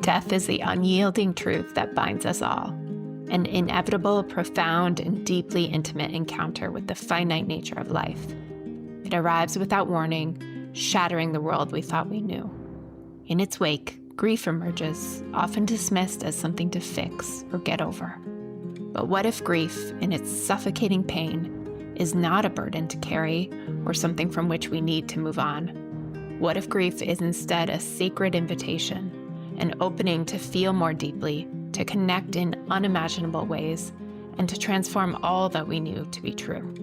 Death is the unyielding truth that binds us all, an inevitable, profound, and deeply intimate encounter with the finite nature of life. It arrives without warning, shattering the world we thought we knew. In its wake, grief emerges, often dismissed as something to fix or get over. But what if grief, in its suffocating pain, is not a burden to carry or something from which we need to move on? What if grief is instead a sacred invitation, an opening to feel more deeply, to connect in unimaginable ways, and to transform all that we knew to be true?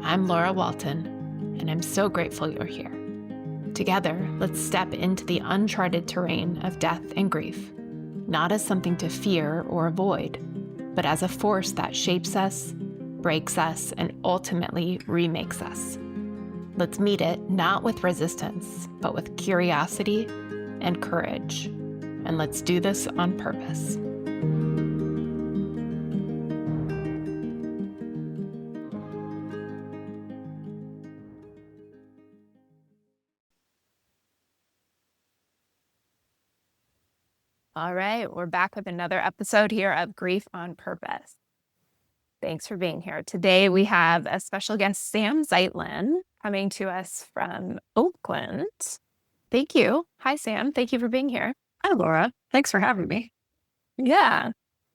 I'm Laura Walton, and I'm so grateful you're here. Together, let's step into the uncharted terrain of death and grief, not as something to fear or avoid, but as a force that shapes us, breaks us, and ultimately remakes us. Let's meet it not with resistance, but with curiosity and courage. And let's do this on purpose. All right, we're back with another episode here of Grief on Purpose. Thanks for being here. Today we have a special guest, Sam Zeitlin, coming to us from Oakland. Thank you. Hi, Sam. Thank you for being here. Hi, Laura. Thanks for having me. Yeah.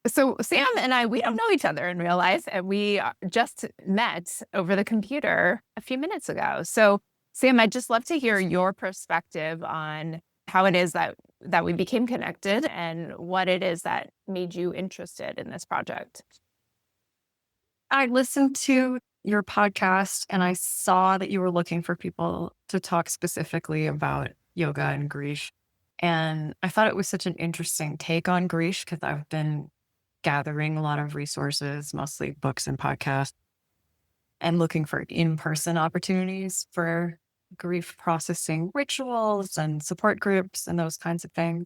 So Sam and I, we don't know each other in real life, and we just met over the computer a few minutes ago. So Sam, I'd just love to hear your perspective on how it is that we became connected and what it is that made you interested in this project. I listened to your podcast and I saw that you were looking for people to talk specifically about yoga and grief. And I thought it was such an interesting take on grief because I've been gathering a lot of resources, mostly books and podcasts, and looking for in-person opportunities for grief processing rituals and support groups and those kinds of things.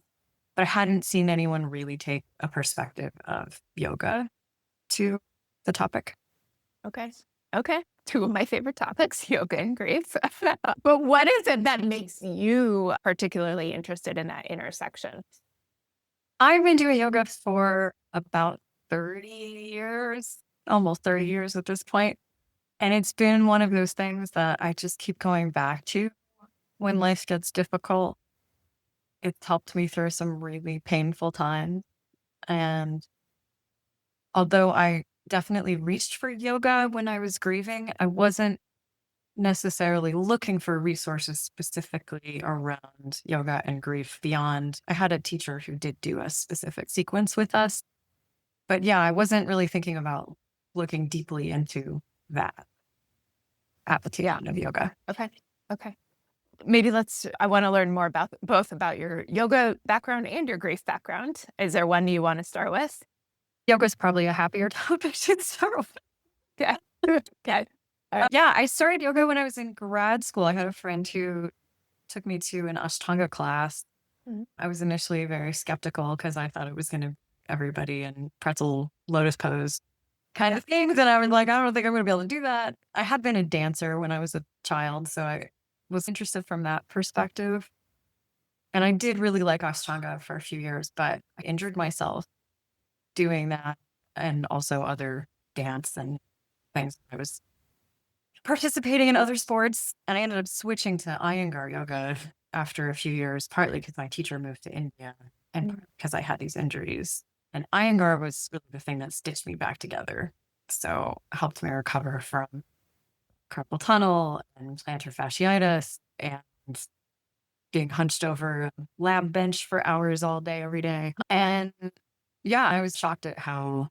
But I hadn't seen anyone really take a perspective of yoga to the topic. Okay. Two of my favorite topics, yoga and grief. But what is it that makes you particularly interested in that intersection? I've been doing yoga for about 30 years, almost 30 years at this point. And it's been one of those things that I just keep going back to when life gets difficult. It's helped me through some really painful times. And although I definitely reached for yoga when I was grieving, I wasn't necessarily looking for resources specifically around yoga and grief beyond. I had a teacher who did do a specific sequence with us. But yeah, I wasn't really thinking about looking deeply into that application of yoga. Okay. Maybe I want to learn more about both about your yoga background and your grief background. Is there one you want to start with? Yoga is probably a happier topic to start with. Okay. Okay. Yeah, I started yoga when I was in grad school. I had a friend who took me to an Ashtanga class. Mhm. I was initially very skeptical because I thought it was going to everybody in pretzel lotus pose kind of things. And I was like, I don't think I'm going to be able to do that. I had been a dancer when I was a child, so I was interested from that perspective. And I did really like Ashtanga for a few years, but I injured myself doing that and also other dance and things. I was participating in other sports, and I ended up switching to Iyengar yoga after a few years, partly because my teacher moved to India and because I had these injuries. And Iyengar was really the thing that stitched me back together. So it helped me recover from carpal tunnel and plantar fasciitis and being hunched over a lab bench for hours all day, every day. And yeah, I was shocked at how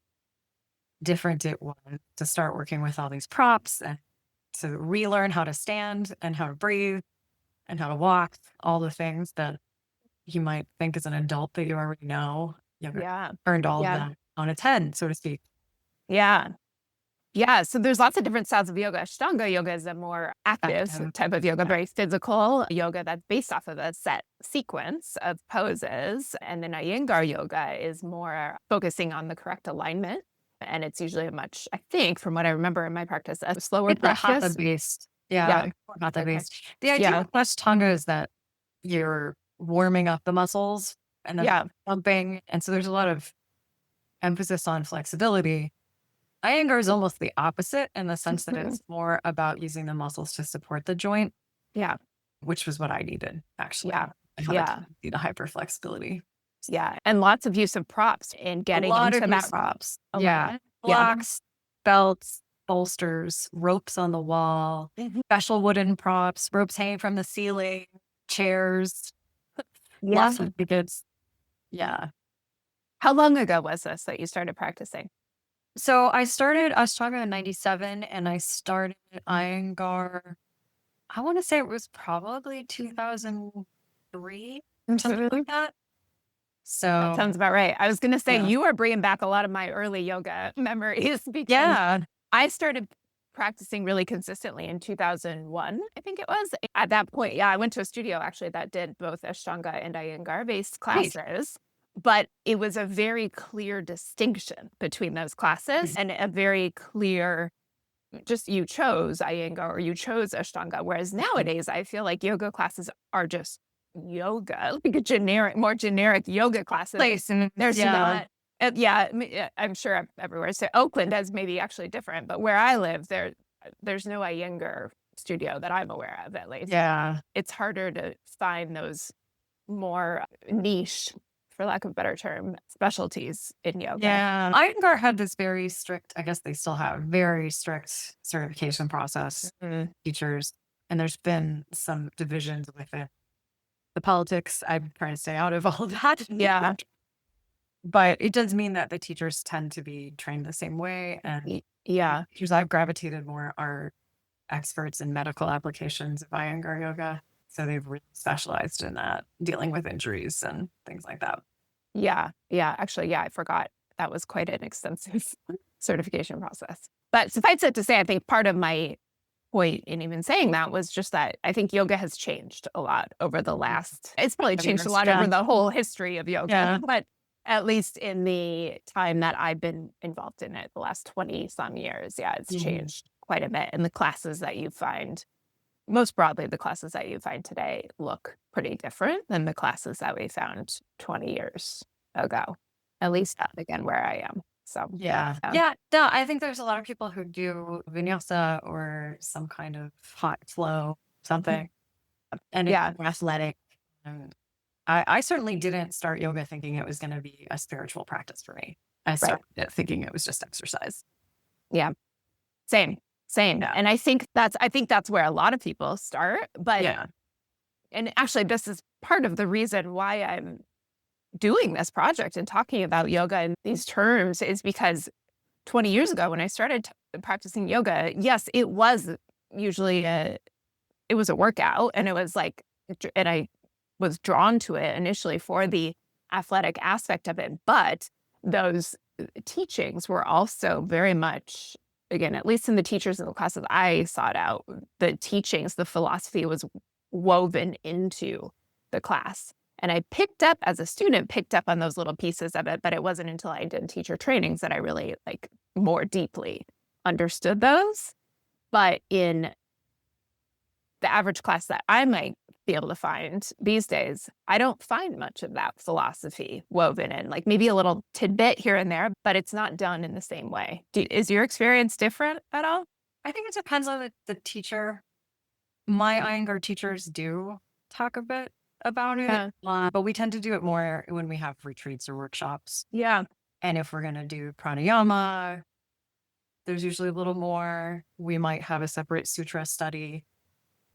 different it was to start working with all these props and to relearn how to stand and how to breathe and how to walk, all the things that you might think as an adult that you already know. Yoga turned all of that on its head, so to speak. Yeah. So there's lots of different styles of yoga. Ashtanga yoga is a more active type of yoga, very physical yoga that's based off of a set sequence of poses. And then Iyengar yoga is more focusing on the correct alignment. And it's usually a much, I think, from what I remember in my practice, a slower practice. Hatha based. Yeah. Hatha based. The idea of Ashtanga is that you're warming up the muscles and then pumping. And so there's a lot of emphasis on flexibility. Iyengar is almost the opposite in the sense that it's more about using the muscles to support the joint. Yeah. Which was what I needed, actually. Yeah. I have a tendency to hyperflexibility. Yeah. And lots of use of props in getting into that. Props. Yeah. Blocks, belts, bolsters, ropes on the wall, special wooden props, ropes hanging from the ceiling, chairs. Lots of goods. Yeah. How long ago was this that you started practicing? So I started Ashtanga in 97 and I started Iyengar, I want to say it was probably 2003, something like that. So that sounds about right. I was going to say you are bringing back a lot of my early yoga memories because I started practicing really consistently in 2001, I think it was. At that point, I went to a studio actually that did both Ashtanga and Iyengar based classes. But it was a very clear distinction between those classes and a very clear, just you chose Iyengar or you chose Ashtanga. Whereas nowadays, I feel like yoga classes are just yoga, like a more generic yoga classes. There's not, I'm sure everywhere. So Oakland is maybe actually different, but where I live, there's no Iyengar studio that I'm aware of, at least. Yeah. It's harder to find those more niche, for lack of a better term, specialties in yoga. Yeah. Iyengar had this very strict, I guess they still have very strict certification process, teachers. And there's been some divisions with it. The politics, I'm trying to stay out of all that. Yeah. But it does mean that the teachers tend to be trained the same way. And teachers I've gravitated more are experts in medical applications of Iyengar yoga. So they've really specialized in that, dealing with injuries and things like that. Yeah. Actually, I forgot. That was quite an extensive certification process. But suffice it to say, I think part of my point in even saying that was just that I think yoga has changed a lot over the last, it's probably changed a lot over the whole history of yoga, but at least in the time that I've been involved in it, the last 20 some years, it's changed quite a bit. And the classes that you find, most broadly, the classes that you find today look pretty different than the classes that we found 20 years ago, at least again, where I am. So, I think there's a lot of people who do vinyasa or some kind of hot flow, something. And it's more athletic. I certainly didn't start yoga thinking it was going to be a spiritual practice for me. I started it thinking it was just exercise. Yeah. Same. Yeah. And I think that's where a lot of people start. But and actually, this is part of the reason why I'm doing this project and talking about yoga in these terms is because 20 years ago when I started practicing yoga, yes, it was usually it was a workout, and it was like, and I was drawn to it initially for the athletic aspect of it, but those teachings were also very much, again, at least in the teachers in the classes I sought out, the teachings, the philosophy was woven into the class. And I as a student, picked up on those little pieces of it, but it wasn't until I did teacher trainings that I really more deeply understood those. But in the average class that I might be able to find these days, I don't find much of that philosophy woven in, maybe a little tidbit here and there, but it's not done in the same way. Is your experience different at all? I think it depends on the teacher. My Iyengar teachers do talk a bit about it, but we tend to do it more when we have retreats or workshops. Yeah. And if we're going to do pranayama, there's usually a little more. We might have a separate sutra study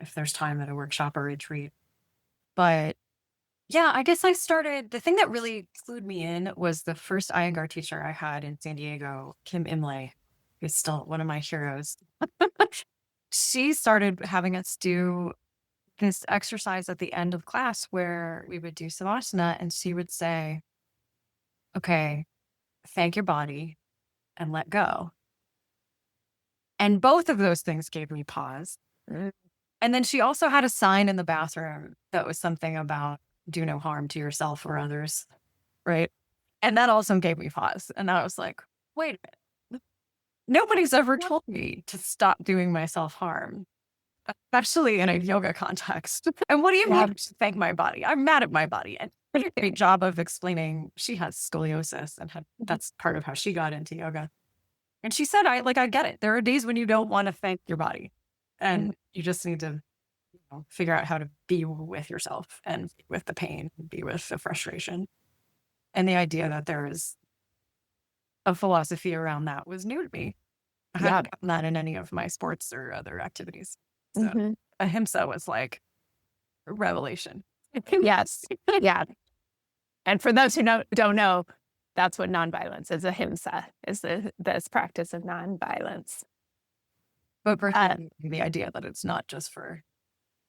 if there's time at a workshop or retreat. But I guess the thing that really clued me in was the first Iyengar teacher I had in San Diego, Kim Imlay, who's still one of my heroes. She started having us do this exercise at the end of class where we would do savasana, and she would say, okay, thank your body and let go. And both of those things gave me pause. And then she also had a sign in the bathroom that was something about do no harm to yourself or others, right? And that also gave me pause. And I was like, wait a minute. Nobody's ever told me to stop doing myself harm, especially in a yoga context. And what do you mean to thank my body? I'm mad at my body. a great job of explaining she has scoliosis and that's part of how she got into yoga. And she said, I get it. There are days when you don't want to thank your body and you just need to figure out how to be with yourself and be with the pain, be with the frustration. And the idea that there is a philosophy around that was new to me. I hadn't gotten that in any of my sports or other activities. So ahimsa was like a revelation. Yes. Yeah. And for those who don't know, that's what nonviolence is. Ahimsa is this practice of nonviolence. But the idea that it's not just for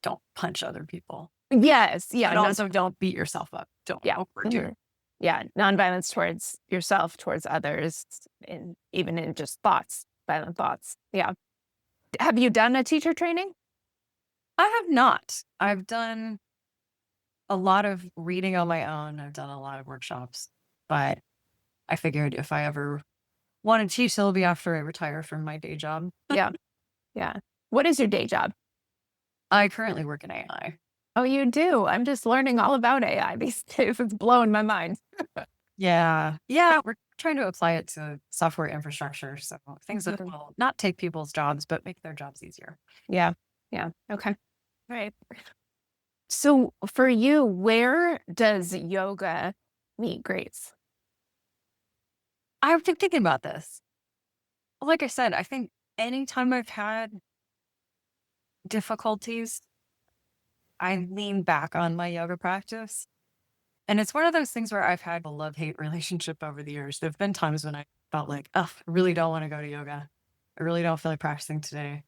don't punch other people. Yes. Yeah. And also don't beat yourself up. Don't overdo it. Yeah. Nonviolence towards yourself, towards others, and even in just thoughts, violent thoughts. Yeah. Have you done a teacher training? I have not. I've done a lot of reading on my own. I've done a lot of workshops, but I figured if I ever want to teach, it'll be after I retire from my day job. Yeah. Yeah. What is your day job? I currently work in AI. Oh, you do? I'm just learning all about AI these days. It's blowing my mind. Yeah. Yeah. We're trying to apply it to software infrastructure. So things that will not take people's jobs, but make their jobs easier. Yeah. Yeah. Okay. All right. So for you, where does yoga meet grace? I've been thinking about this. Like I said, I think anytime I've had difficulties, I lean back on my yoga practice. And it's one of those things where I've had a love-hate relationship over the years. There have been times when I felt like, oh, I really don't want to go to yoga. I really don't feel like practicing today.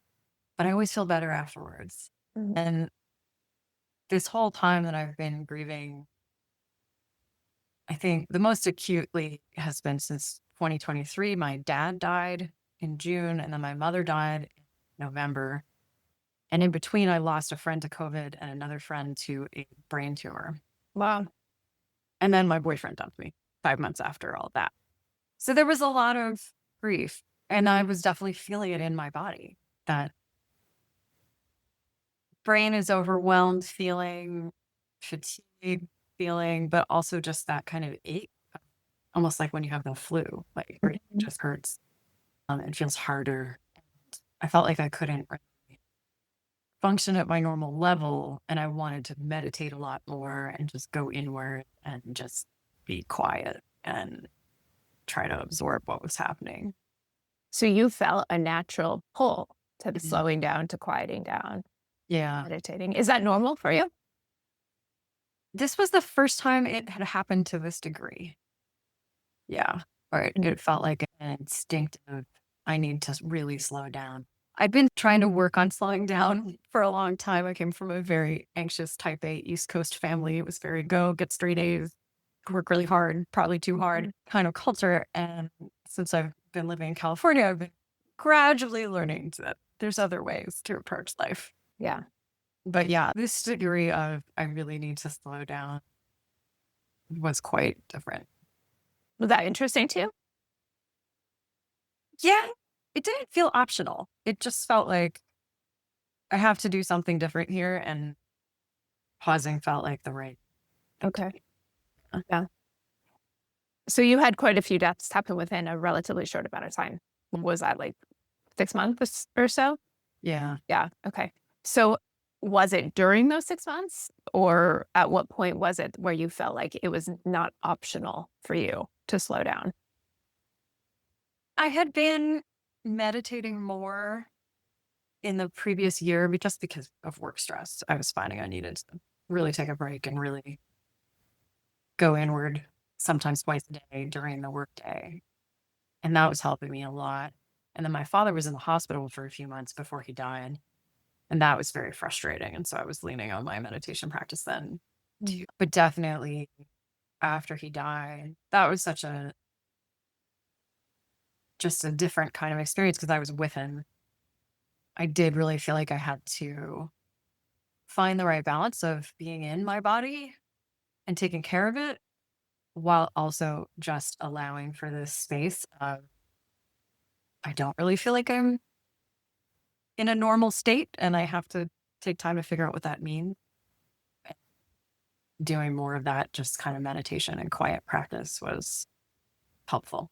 But I always feel better afterwards. And this whole time that I've been grieving, I think the most acutely has been since 2023. My dad died in June, and then my mother died in November. And in between, I lost a friend to COVID and another friend to a brain tumor. Wow. And then my boyfriend dumped me 5 months after all that. So there was a lot of grief. And I was definitely feeling it in my body. That brain is overwhelmed feeling, fatigue feeling, but also just that kind of ache. Almost like when you have the flu, like it just hurts. It feels harder. I felt like I couldn't really function at my normal level, and I wanted to meditate a lot more and just go inward and just be quiet and try to absorb what was happening. So you felt a natural pull to the slowing down, to quieting down, meditating. Is that normal for you? This was the first time it had happened to this degree. Yeah. Or it felt like an instinctive, I need to really slow down. I've been trying to work on slowing down for a long time. I came from a very anxious type A East Coast family. It was very get straight A's, work really hard, probably too hard kind of culture. And since I've been living in California, I've been gradually learning that there's other ways to approach life. Yeah. But yeah, this degree of I really need to slow down was quite different. Was that interesting to you? Yeah, it didn't feel optional. It just felt like I have to do something different here, and pausing felt like the right. Okay. Yeah. So you had quite a few deaths happen within a relatively short amount of time. Was that like 6 months or so? Yeah. Yeah. Okay. So was it during those 6 months, or at what point was it where you felt like it was not optional for you to slow down? I had been meditating more in the previous year, but just because of work stress. I was finding I needed to really take a break and really go inward, sometimes twice a day during the workday. And that was helping me a lot. And then my father was in the hospital for a few months before he died. And that was very frustrating. And so I was leaning on my meditation practice then too. But definitely after he died, that was just a different kind of experience because I was with him. I did really feel like I had to find the right balance of being in my body and taking care of it while also just allowing for this space of I don't really feel like I'm in a normal state and I have to take time to figure out what that means. doing more of that, just kind of meditation and quiet practice was helpful.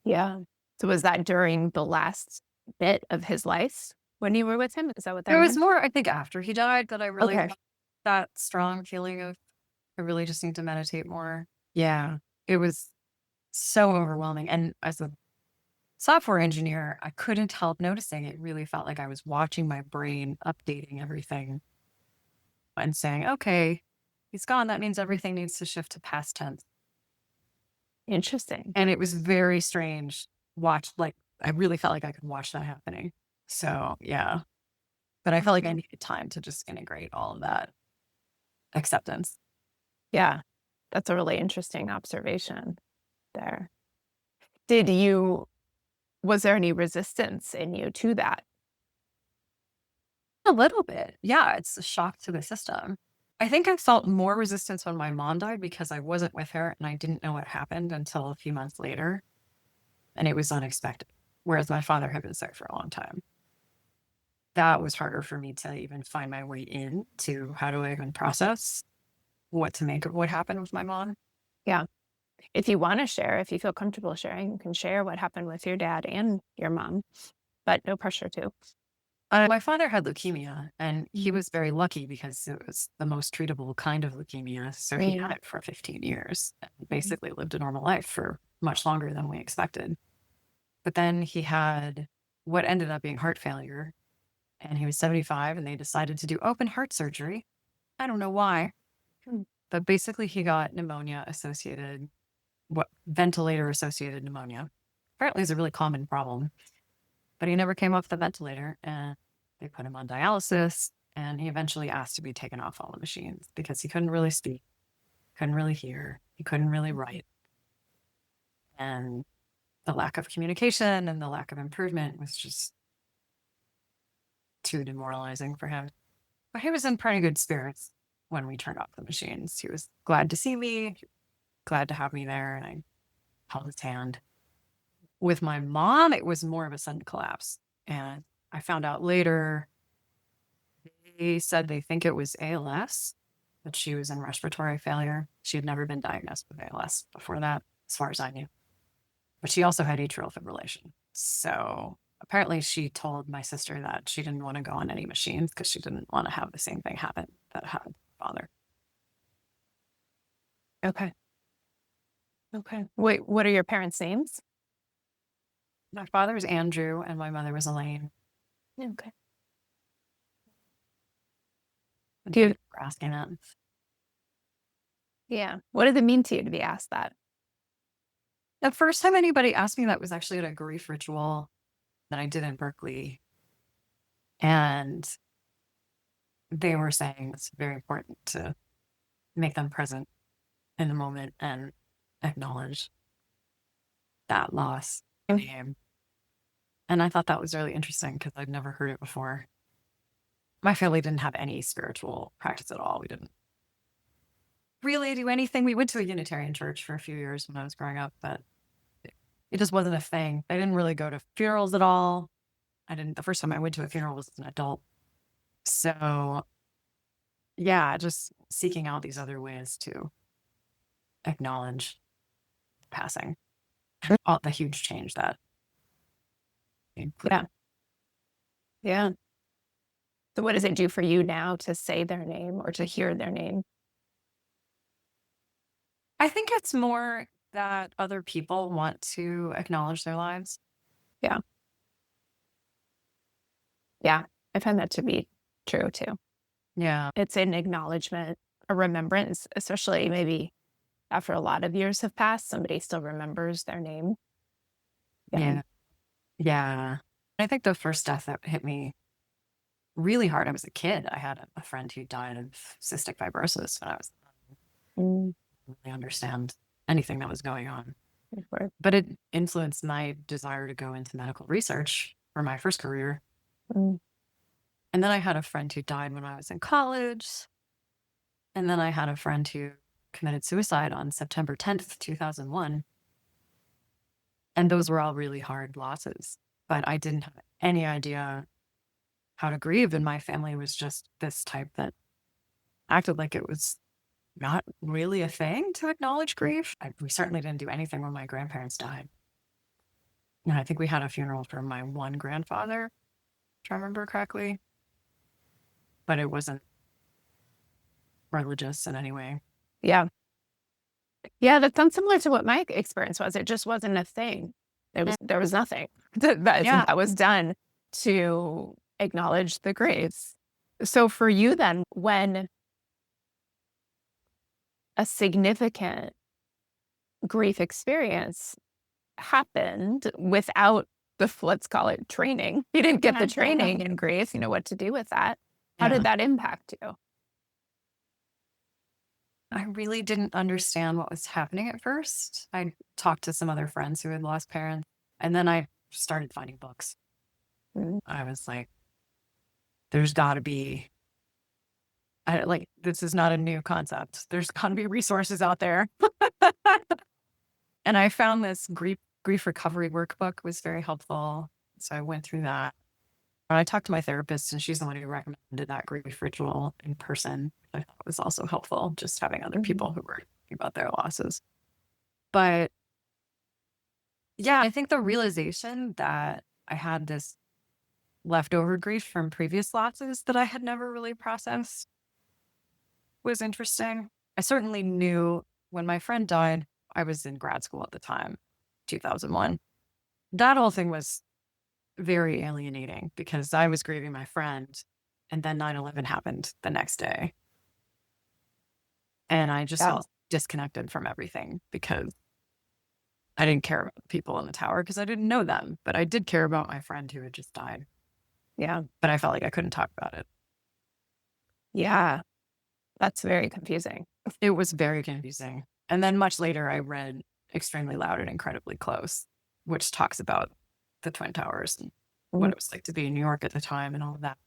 Yeah. So was that during the last bit of his life when you were with him? Is that what It that was meant? more, I think, after he died that I really Okay. felt that strong feeling of I really just need to meditate more. Yeah. It was so overwhelming. And as a software engineer, I couldn't help noticing it really felt like I was watching my brain updating everything and saying, okay, he's gone. That means everything needs to shift to past tense. Interesting. And it was very strange. I really felt like I could watch that happening. So, yeah. But I felt like I needed time to just integrate all of that acceptance. Yeah. That's a really interesting observation there. Did you Was there any resistance in you to that? A little bit. Yeah, it's a shock to the system. I think I felt more resistance when my mom died because I wasn't with her and I didn't know what happened until a few months later. And it was unexpected. Whereas my father had been sick for a long time. That was harder for me to even find my way in to how do I even process what to make of what happened with my mom. Yeah. If you wanna share, if you feel comfortable sharing, you can share what happened with your dad and your mom, but no pressure to. My father had leukemia, and he Mhm. was very lucky because it was the most treatable kind of leukemia. So he had Yeah. it for 15 years and Mhm. basically lived a normal life for much longer than we expected. But then he had what ended up being heart failure, and he was 75, and they decided to do open heart surgery. I don't know why, Hmm. but basically he got what ventilator associated pneumonia. Apparently, it's a really common problem, but he never came off the ventilator, and they put him on dialysis. And he eventually asked to be taken off all the machines because he couldn't really speak, couldn't really hear, he couldn't really write. And the lack of communication and the lack of improvement was just too demoralizing for him. But he was in pretty good spirits when we turned off the machines. He was glad to see me, glad to have me there, and I held his hand. With my mom, it was more of a sudden collapse. And I found out later, they said they think it was ALS, but she was in respiratory failure. She had never been diagnosed with ALS before that, as far as I knew. But she also had atrial fibrillation. So apparently, she told my sister that she didn't want to go on any machines because she didn't want to have the same thing happen that happened to my father. Okay. Okay. Wait, what are your parents' names? My father was Andrew, and my mother was Elaine. Yeah, okay. And Do thank you you for asking that. Yeah. What did it mean to you to be asked that? The first time anybody asked me that was actually at a grief ritual that I did in Berkeley. And they were saying it's very important to make them present in the moment and acknowledge that loss. Um, And I thought that was really interesting because I'd never heard it before. My family didn't have any spiritual practice at all. We didn't really do anything. We went to a Unitarian church for a few years when I was growing up, but it just wasn't a thing. I didn't really go to funerals at all. The first time I went to a funeral was as an adult. So, yeah, just seeking out these other ways to acknowledge passing, all the huge change that included. Yeah. Yeah. So what does it do for you now to say their name or to hear their name? I think it's more that other people want to acknowledge their lives. Yeah. Yeah. I find that to be true too. Yeah. It's an acknowledgement, a remembrance, especially maybe after a lot of years have passed, somebody still remembers their name. Yeah. Yeah. Yeah. I think the first death that hit me really hard, I was a kid. I had a friend who died of cystic fibrosis when I was Mm, didn't really understand anything that was going on. before. But it influenced my desire to go into medical research for my first career. Mm, And then I had a friend who died when I was in college. And then I had a friend who committed suicide on September 10th, 2001. And those were all really hard losses. But I didn't have any idea how to grieve. And my family was just this type that acted like it was not really a thing to acknowledge grief. We certainly didn't do anything when my grandparents died. And I think we had a funeral for my one grandfather, if I remember correctly, but it wasn't religious in any way. Yeah. Yeah, that sounds similar to what my experience was. It just wasn't a thing. There was nothing Yeah. that was done to acknowledge the graves. So for you then, when a significant grief experience happened without let's call it training, you didn't get the training in grief, what to do with that. How did that impact you? I really didn't understand what was happening at first. I talked to some other friends who had lost parents, and then I started finding books. Mm. I was like, there's got to be, this is not a new concept. There's got to be resources out there. And I found this grief recovery workbook was very helpful. So I went through that. I talked to my therapist, and she's the one who recommended that grief ritual in person. I thought it was also helpful, just having other people who were thinking about their losses. But yeah, I think the realization that I had this leftover grief from previous losses that I had never really processed was interesting. I certainly knew when my friend died, I was in grad school at the time, 2001. That whole thing was very alienating because I was grieving my friend, and then 9/11 happened the next day. And I just felt disconnected from everything because I didn't care about the people in the tower because I didn't know them, but I did care about my friend who had just died. Yeah. But I felt like I couldn't talk about it. Yeah. That's very confusing. It was very confusing. And then much later, I read Extremely Loud and Incredibly Close, which talks about the Twin Towers and what it was like to be in New York at the time and all of that.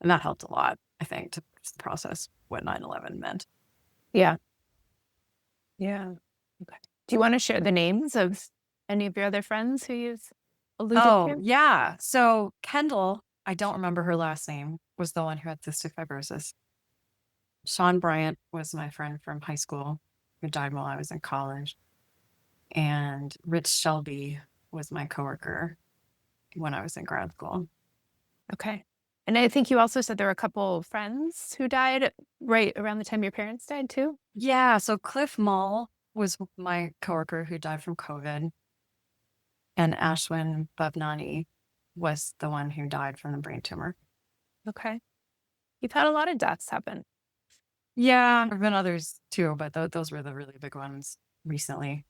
And that helped a lot, I think, to process what 9/11 meant. Yeah. Yeah. Okay. Do you want to share the names of any of your other friends who you've alluded to? Yeah. So Kendall, I don't remember her last name, was the one who had cystic fibrosis. Sean Bryant was my friend from high school who died while I was in college. And Rich Shelby was my coworker when I was in grad school. Okay. And I think you also said there were a couple of friends who died right around the time your parents died too? Yeah. So Cliff Mull was my coworker who died from COVID. And Ashwin Bhavnani was the one who died from the brain tumor. Okay. You've had a lot of deaths happen. Yeah, there have been others too, but those were the really big ones recently.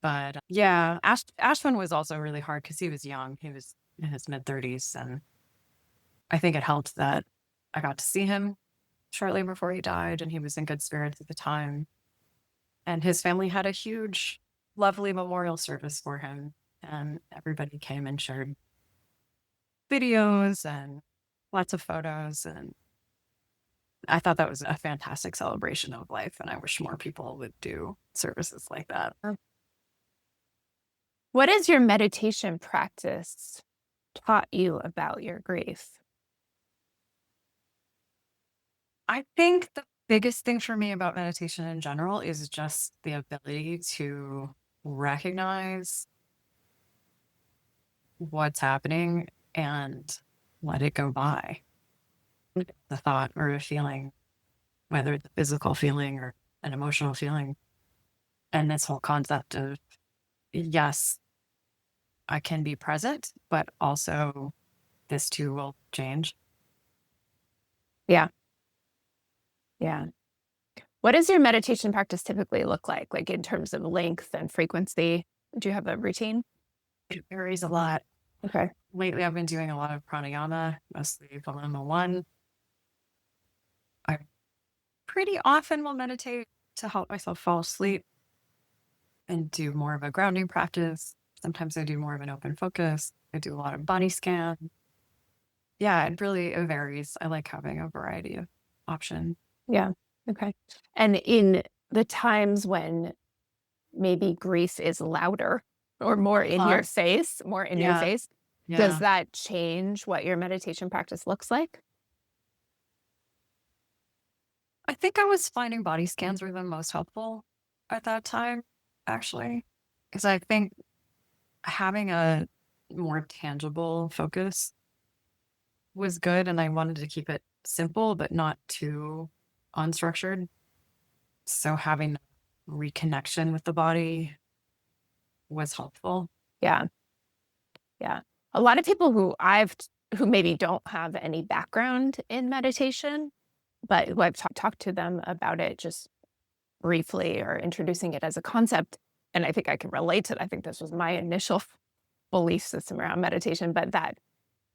But yeah, Ashwin was also really hard because he was young. He was in his mid-30s. And I think it helped that I got to see him shortly before he died, and he was in good spirits at the time. And his family had a huge, lovely memorial service for him. And everybody came and shared videos and lots of photos. And I thought that was a fantastic celebration of life. And I wish more people would do services like that. What has your meditation practice taught you about your grief? I think the biggest thing for me about meditation in general is just the ability to recognize what's happening and let it go by. The thought or a feeling, whether it's a physical feeling or an emotional feeling. And this whole concept of, yes, I can be present, but also this too will change. Yeah. Yeah. What does your meditation practice typically look like in terms of length and frequency? Do you have a routine? It varies a lot. Okay. Lately, I've been doing a lot of pranayama, mostly Vipassana 1. I pretty often will meditate to help myself fall asleep and do more of a grounding practice. Sometimes I do more of an open focus. I do a lot of body scan. Yeah, it varies. I like having a variety of options. Yeah. Okay. And in the times when maybe grief is louder or more in your face, does Yeah. that change what your meditation practice looks like? I think I was finding body scans were the most helpful at that time, actually, because I think having a more tangible focus was good, and I wanted to keep it simple but not too unstructured. So having reconnection with the body was helpful. Yeah. Yeah. A lot of people who maybe don't have any background in meditation, but who I've talked to them about it just briefly or introducing it as a concept. And I think I can relate to that. I think this was my initial belief system around meditation, but that,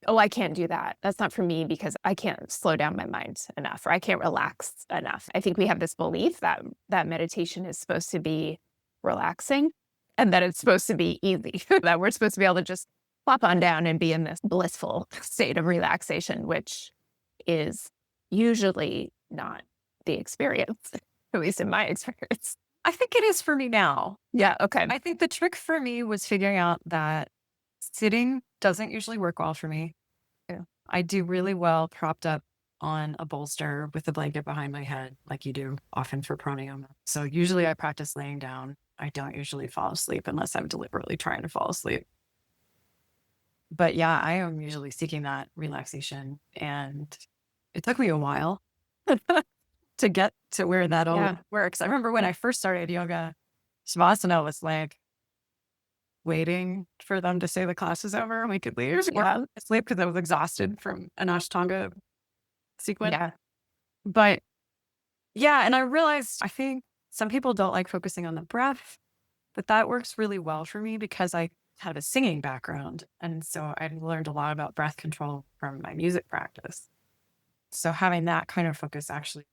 oh, I can't do that. That's not for me because I can't slow down my mind enough or I can't relax enough. I think we have this belief that meditation is supposed to be relaxing and that it's supposed to be easy, that we're supposed to be able to just plop on down and be in this blissful state of relaxation, which is usually not the experience, at least in my experience. I think it is for me now. Yeah. Okay. I think the trick for me was figuring out that sitting doesn't usually work well for me. Yeah. I do really well propped up on a bolster with a blanket behind my head, like you do often for pranayama. So usually I practice laying down. I don't usually fall asleep unless I'm deliberately trying to fall asleep. But yeah, I am usually seeking that relaxation. And it took me a while to get to where that all Yeah. works. I remember when I first started yoga, Savasana was like waiting for them to say the class is over and we could leave. Or Yeah. asleep because I was exhausted from an Ashtanga sequence. Yeah. But yeah, and I realized I think some people don't like focusing on the breath, but that works really well for me because I have a singing background. And so I learned a lot about breath control from my music practice. So having that kind of focus actually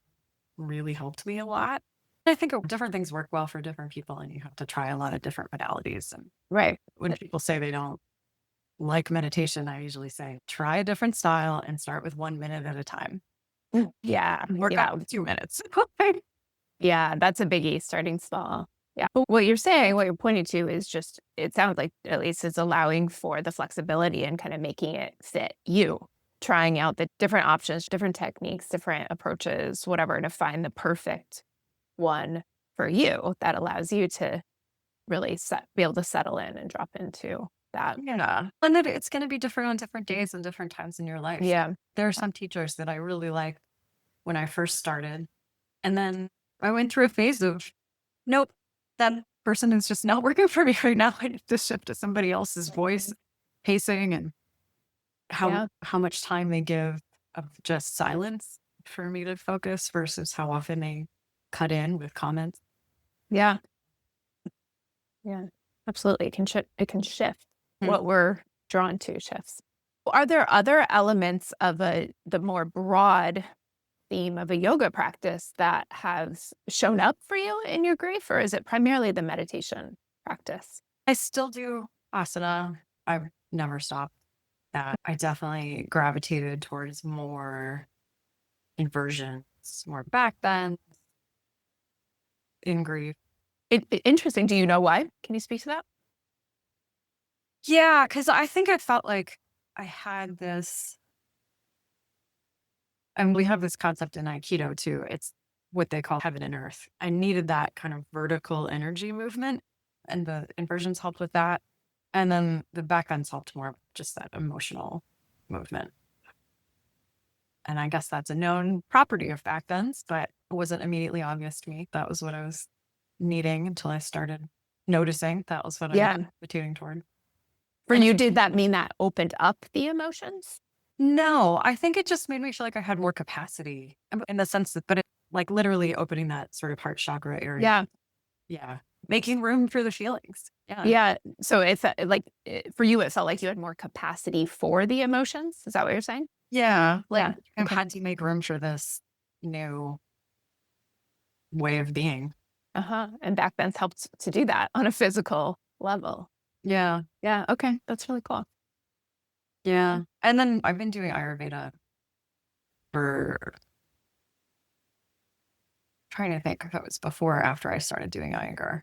really helped me a lot. I think different things work well for different people, and you have to try a lot of different modalities. And Right. when people say they don't like meditation, I usually say, try a different style and start with 1 minute at a time. Yeah. Work Yeah. out with 2 minutes. Yeah. That's a biggie, starting small. Yeah. But what you're saying, what you're pointing to is just, it sounds like at least it's allowing for the flexibility and kind of making it fit you, trying out the different options, different techniques, different approaches, whatever, to find the perfect one for you that allows you to really be able to settle in and drop into that. Yeah. And that it's going to be different on different days and different times in your life. Yeah. There are some teachers that I really liked when I first started. And then I went through a phase of, nope, that person is just not working for me right now. I need to shift to somebody else's voice, pacing, and how much time they give of just silence for me to focus versus how often they cut in with comments. Yeah. Yeah. Absolutely. It can shift. Hmm. What we're drawn to shifts. Are there other elements of the more broad theme of a yoga practice that has shown up for you in your grief, or is it primarily the meditation practice? I still do asana. I've never stopped that. I definitely gravitated towards more inversions, more backbends in grief. Interesting. Do you know why? Can you speak to that? Yeah, because I think I felt like I had this, and we have this concept in Aikido too. It's what they call heaven and earth. I needed that kind of vertical energy movement, and the inversions helped with that. And then the backbends helped more just that emotional movement. And I guess that's a known property of backbends, but it wasn't immediately obvious to me. That was what I was needing until I started noticing that was what I was gravitating toward. For you, did that mean that opened up the emotions? No, I think it just made me feel like I had more capacity in the sense that, but it like literally opening that sort of heart chakra area. Yeah. Yeah. Making room for the feelings. Yeah. Yeah. So it's for you, it felt like you had more capacity for the emotions. Is that what you're saying? Yeah. Like I Okay. had to make room for this new way of being. And backbends helped to do that on a physical level. Yeah. Yeah. Okay. That's really cool. Yeah. And then I've been doing Ayurveda for, trying to think if it was before or after I started doing Iyengar.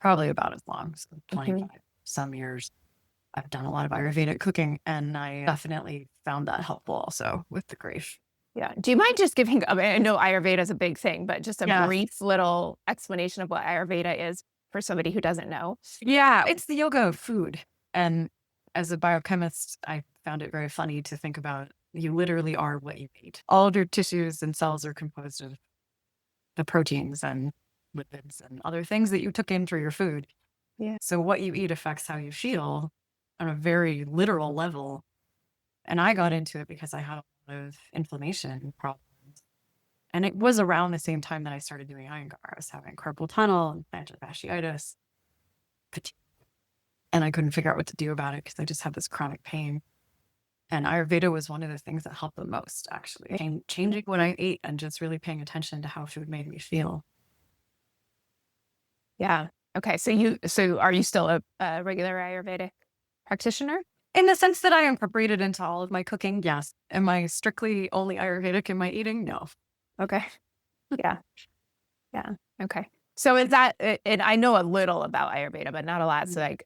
Probably about as long, so 25 some years. I've done a lot of Ayurvedic cooking, and I definitely found that helpful also with the grief. Yeah. Do you mind just giving, I mean, I know Ayurveda is a big thing, but just a Yeah. brief little explanation of what Ayurveda is for somebody who doesn't know? Yeah. It's the yoga of food. And as a biochemist, I found it very funny to think about you literally are what you eat. All of your tissues and cells are composed of the proteins and lipids and other things that you took in through your food. Yeah. So what you eat affects how you feel on a very literal level. And I got into it because I had a lot of inflammation problems. And it was around the same time that I started doing Iyengar. I was having carpal tunnel and plantar fasciitis, fatigue, and I couldn't figure out what to do about it because I just had this chronic pain. And Ayurveda was one of the things that helped the most, actually. Changing what I ate and just really paying attention to how food made me feel. Yeah. Okay. So are you still a regular Ayurvedic practitioner? In the sense that I incorporated into all of my cooking, yes. Am I strictly only Ayurvedic in my eating? No. Okay. Yeah. Yeah. Okay. So is that, and I know a little about Ayurveda, but not a lot. So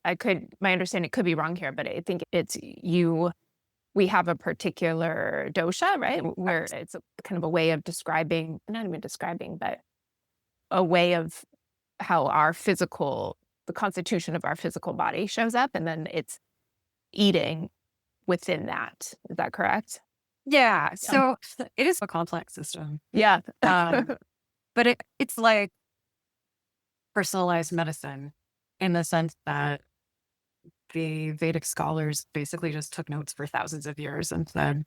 my understanding could be wrong here, but I think we have a particular dosha, right? Where it's kind of a way of describing, not even describing, but a way of how the constitution of our physical body shows up. And then it's eating within that. Is that correct? Yeah. So it is a complex system. Yeah. But it's like personalized medicine in the sense that the Vedic scholars basically just took notes for thousands of years and said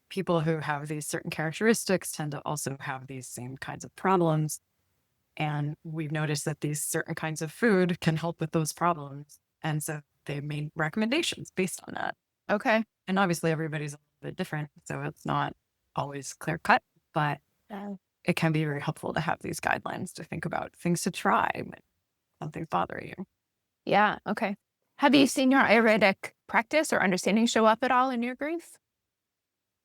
people who have these certain characteristics tend to also have these same kinds of problems. And we've noticed that these certain kinds of food can help with those problems. And so they made recommendations based on that. Okay. And obviously everybody's a little bit different, so it's not always clear cut, but it can be very helpful to have these guidelines to think about things to try when something's bothering you. Yeah. Okay. Have you seen your Ayurvedic practice or understanding show up at all in your grief?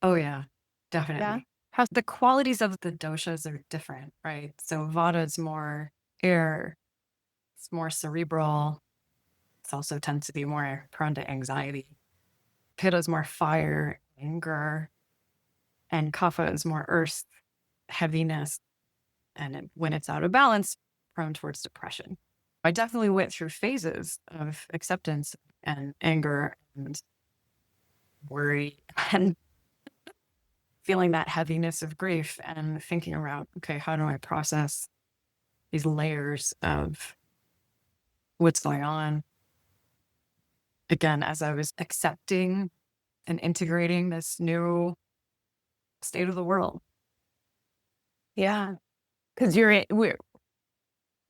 Oh yeah, definitely. Yeah. The qualities of the doshas are different, right? So Vata is more air, it's more cerebral. It also tends to be more prone to anxiety. Pitta is more fire, anger, and Kapha is more earth, heaviness, and when it's out of balance, prone towards depression. I definitely went through phases of acceptance and anger and worry and feeling that heaviness of grief and thinking around, okay, how do I process these layers of what's going on? Again, as I was accepting and integrating this new state of the world. Yeah. Because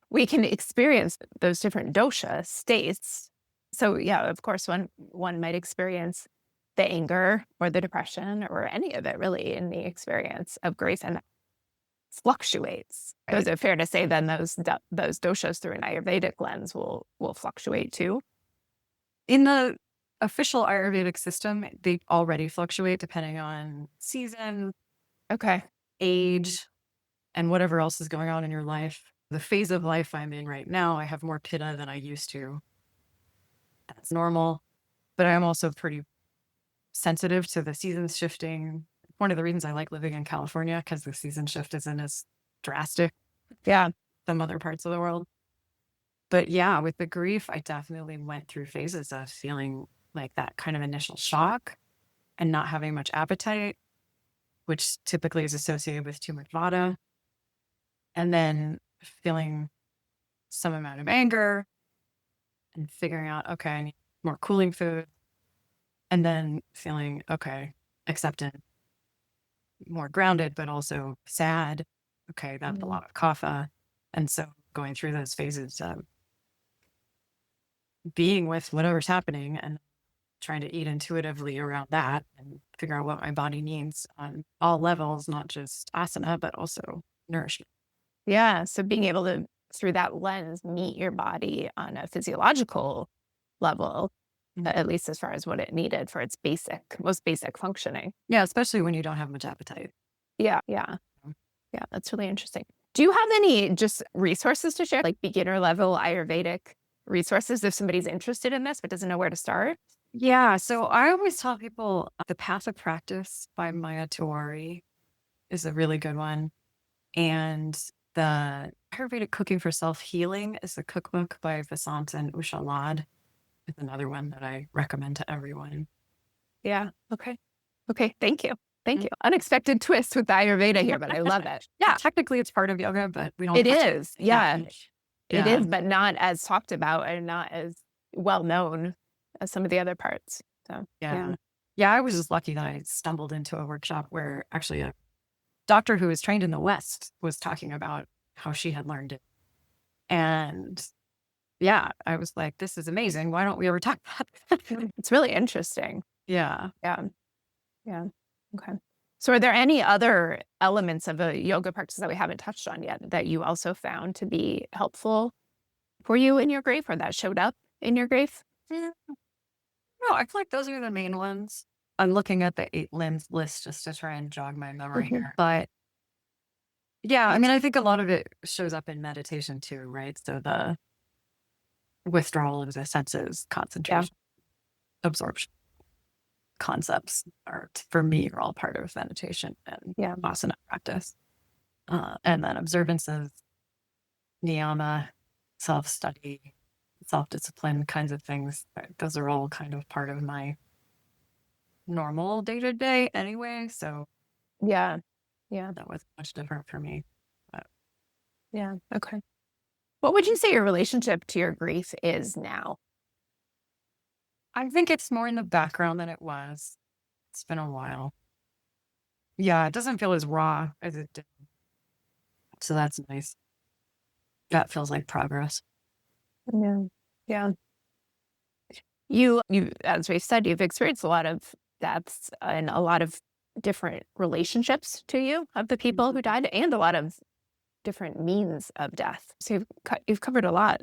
we can experience those different dosha states. So yeah, of course, one might experience the anger or the depression or any of it really in the experience of grief, and that fluctuates. So is it fair to say then those doshas through an Ayurvedic lens will fluctuate too? In the official Ayurvedic system, they already fluctuate depending on season, Okay. age, and whatever else is going on in your life. The phase of life I'm in right now, I have more pitta than I used to. That's normal. But I'm also pretty sensitive to the seasons shifting. One of the reasons I like living in California, because the season shift isn't as drastic. Yeah. Some other parts of the world. But yeah, with the grief, I definitely went through phases of feeling like that kind of initial shock and not having much appetite, which typically is associated with too much vata. And then feeling some amount of anger and figuring out, okay, I need more cooling food. And then feeling, okay, accepted, more grounded, but also sad. Okay, that's a lot of kapha. And so going through those phases of being with whatever's happening and trying to eat intuitively around that and figure out what my body needs on all levels, not just asana, but also nourishment. Yeah. So being able to, through that lens, meet your body on a physiological level, at least as far as what it needed for its most basic functioning. Yeah, especially when you don't have much appetite. Yeah. Yeah. Yeah. That's really interesting. Do you have any just resources to share, like beginner level Ayurvedic resources if somebody's interested in this but doesn't know where to start? Yeah, so I always tell people The Path of Practice by Maya Tiwari is a really good one. And the Ayurvedic Cooking for Self-Healing is a cookbook by Vasant and Usha Lad. It's another one that I recommend to everyone. Yeah. Okay. Okay. Thank you. Thank you. Unexpected twist with the Ayurveda here, but I love it. Yeah, technically it's part of yoga, but we don't. It is. Yeah. It Yeah. is, but not as talked about and not as well known as some of the other parts. So, Yeah. Yeah, I was just lucky that I stumbled into a workshop where actually a doctor who was trained in the West was talking about how she had learned it. And yeah, I was like, this is amazing. Why don't we ever talk about it? It's really interesting. Yeah. Yeah. Yeah. Okay. So, are there any other elements of a yoga practice that we haven't touched on yet that you also found to be helpful for you in your grief or that showed up in your grief? Yeah. No, I feel like those are the main ones. I'm looking at the 8 limbs list just to try and jog my memory here. But yeah, I mean, I think a lot of it shows up in meditation too, right? So the withdrawal of the senses, concentration, absorption concepts are, for me, are all part of meditation and asana practice. And then observance of niyama, self-study, self-discipline kinds of things. Those are all kind of part of my normal day-to-day anyway. So Yeah. that was much different for me. But Yeah. Okay. What would you say your relationship to your grief is now? I think it's more in the background than it was. It's been a while. Yeah, it doesn't feel as raw as it did. So that's nice. That feels like progress. Yeah. Yeah. You, as we said, you've experienced a lot of deaths and a lot of different relationships to you of the people who died and a lot of different means of death. So you've covered a lot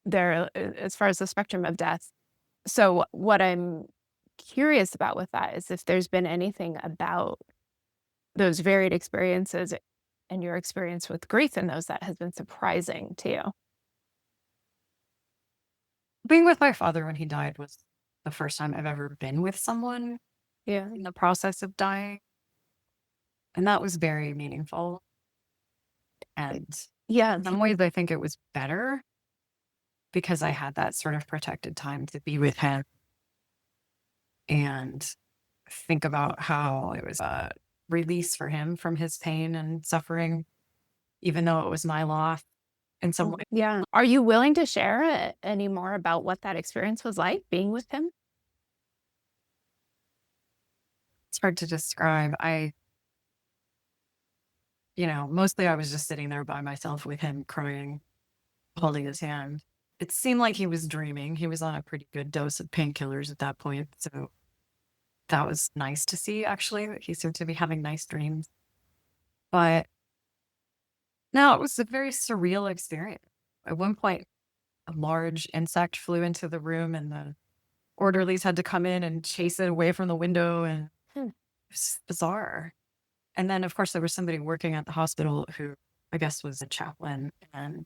there as far as the spectrum of death. So what I'm curious about with that is if there's been anything about those varied experiences and your experience with grief in those that has been surprising to you. Being with my father when he died was the first time I've ever been with someone in the process of dying. And that was very meaningful. And in some ways, I think it was better because I had that sort of protected time to be with him and think about how it was a release for him from his pain and suffering, even though it was my loss in some way. Yeah. Are you willing to share any more about what that experience was like being with him? It's hard to describe. Mostly I was just sitting there by myself with him crying, holding his hand. It seemed like he was dreaming. He was on a pretty good dose of painkillers at that point. So that was nice to see, actually, that he seemed to be having nice dreams. But no, it was a very surreal experience. At one point, a large insect flew into the room and the orderlies had to come in and chase it away from the window. And it was bizarre. And then, of course, there was somebody working at the hospital who I guess was a chaplain. And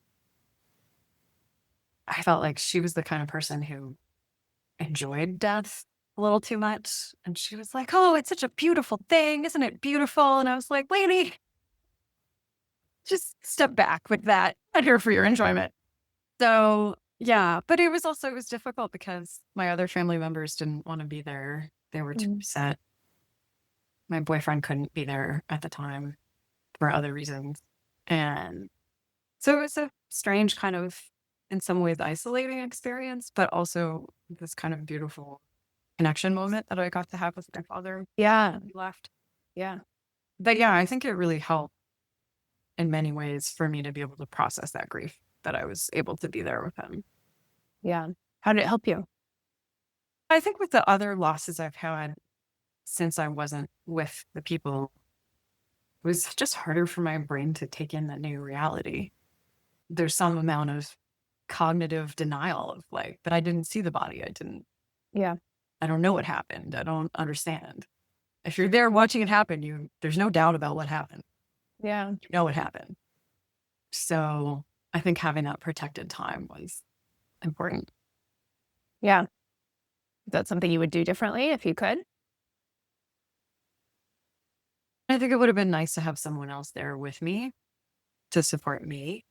I felt like she was the kind of person who enjoyed death a little too much. And she was like, oh, it's such a beautiful thing. Isn't it beautiful? And I was like, lady, just step back with that. I'm here for your enjoyment. So, yeah. But it was difficult because my other family members didn't want to be there. They were too upset. My boyfriend couldn't be there at the time for other reasons. And so it was a strange kind of, in some ways, isolating experience, but also this kind of beautiful connection moment that I got to have with my father. Yeah. He left. Yeah. But yeah, I think it really helped in many ways for me to be able to process that grief, that I was able to be there with him. Yeah. How did it help you? I think with the other losses I've had since I wasn't with the people, it was just harder for my brain to take in the new reality. There's some amount of cognitive denial of like, but I didn't see the body. I don't know what happened. I don't understand. If you're there watching it happen, there's no doubt about what happened. Yeah. You know what happened. So I think having that protected time was important. Yeah. Is that something you would do differently if you could? I think it would have been nice to have someone else there with me to support me.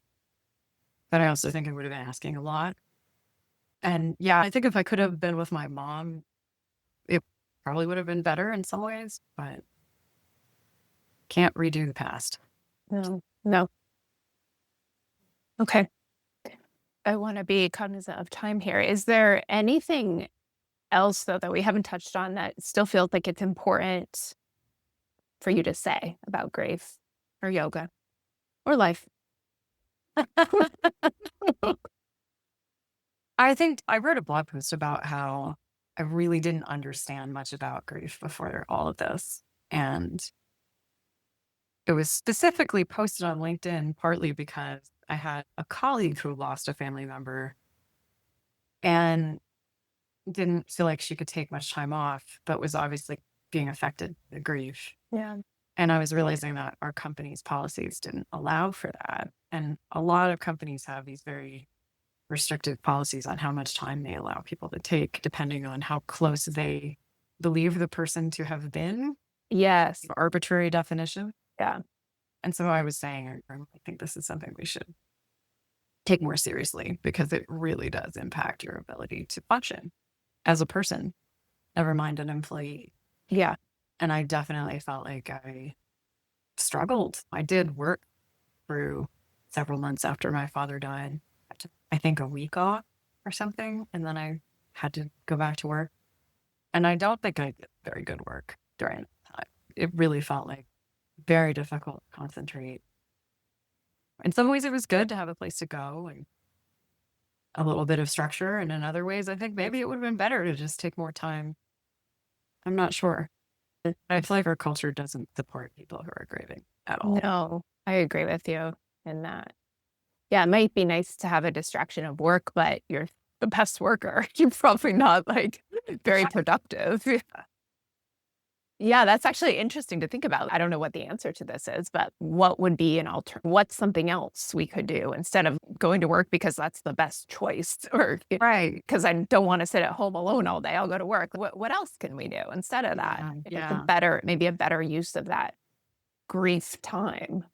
But I also think I would have been asking a lot. And yeah, I think if I could have been with my mom, it probably would have been better in some ways, but can't redo the past. No. Okay. I want to be cognizant of time here. Is there anything else, though, that we haven't touched on that still feels like it's important for you to say about grief or yoga or life? I think I wrote a blog post about how I really didn't understand much about grief before all of this. And it was specifically posted on LinkedIn partly because I had a colleague who lost a family member and didn't feel like she could take much time off, but was obviously being affected by grief. Yeah. And I was realizing that our company's policies didn't allow for that. And a lot of companies have these very restrictive policies on how much time they allow people to take, depending on how close they believe the person to have been. Yes. Arbitrary definition. Yeah. And so I was saying, I think this is something we should take more seriously because it really does impact your ability to function as a person, never mind an employee. Yeah. And I definitely felt like I struggled. I did work through several months after my father died. I took, I think, a week off or something, and then I had to go back to work. And I don't think I did very good work during that time. It really felt like very difficult to concentrate. In some ways, it was good to have a place to go and a little bit of structure. And in other ways, I think maybe it would have been better to just take more time. I'm not sure. I feel like our culture doesn't support people who are grieving at all. No, I agree with you in that. Yeah, it might be nice to have a distraction of work, but you're the best worker. You're probably not like very productive. Yeah, that's actually interesting to think about. I don't know what the answer to this is, but what would be an what's something else we could do instead of going to work because that's the best choice, or Right. because I don't want to sit at home alone all day. I'll go to work. What else can we do instead of that? Yeah. It's maybe a better use of that grief time.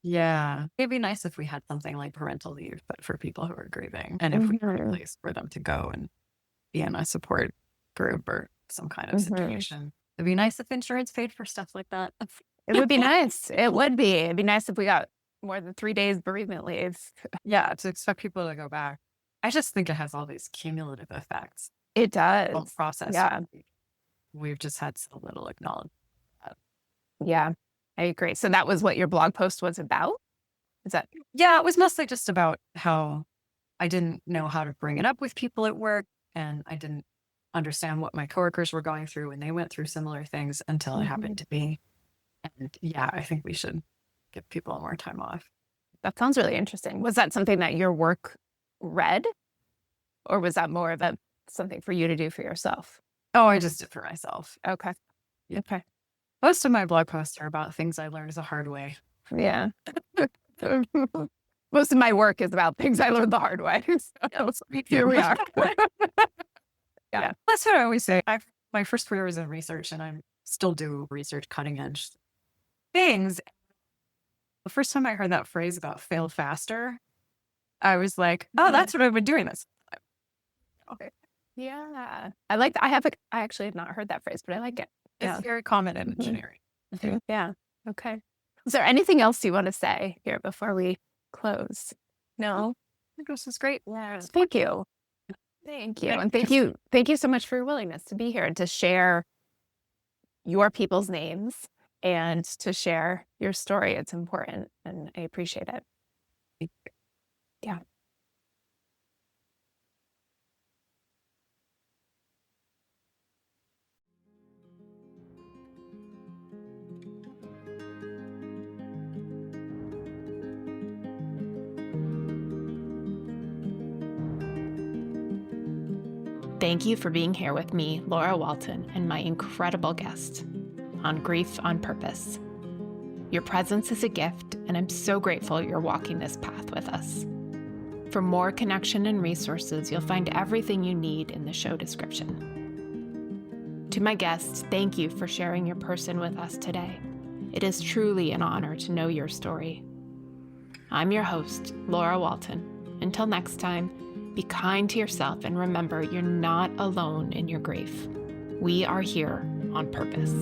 Yeah. It'd be nice if we had something like parental leave, but for people who are grieving. And if we had a place for them to go and be in a support group or some kind of situation. It'd be nice if insurance paid for stuff like that. It would be nice. It would be. It'd be nice if we got more than 3 days bereavement leave. Yeah, to expect people to go back. I just think it has all these cumulative effects. It does. Whole process. Yeah. We've just had so little acknowledgement. Yeah, I agree. So that was what your blog post was about? Is that? Yeah, it was mostly just about how I didn't know how to bring it up with people at work, and I didn't understand what my coworkers were going through when they went through similar things until it happened to me. And yeah, I think we should give people more time off. That sounds really interesting. Was that something that your work read? Or was that more of something for you to do for yourself? Oh, I just did for myself. Okay. Yeah. Okay. Most of my blog posts are about things I learned the hard way. Yeah. Most of my work is about things I learned the hard way. So here we are. Yeah. That's what I always say. My first career was in research, and I still do research, cutting edge things. The first time I heard that phrase about fail faster, I was like, oh, that's what I've been doing this time. Okay. Yeah. I like that. I actually have not heard that phrase, but I like it. It's very common in engineering. Yeah. Okay. Is there anything else you want to say here before we close? No? I think this is great. Yeah. Thank you. Thank you. And thank you so much for your willingness to be here and to share your people's names and to share your story. It's important, and I appreciate it. Yeah. Thank you for being here with me, Laura Walton, and my incredible guest on Grief on Purpose. Your presence is a gift, and I'm so grateful you're walking this path with us. For more connection and resources, you'll find everything you need in the show description. To my guests, thank you for sharing your person with us today. It is truly an honor to know your story. I'm your host, Laura Walton. Until next time, be kind to yourself and remember you're not alone in your grief. We are here on purpose.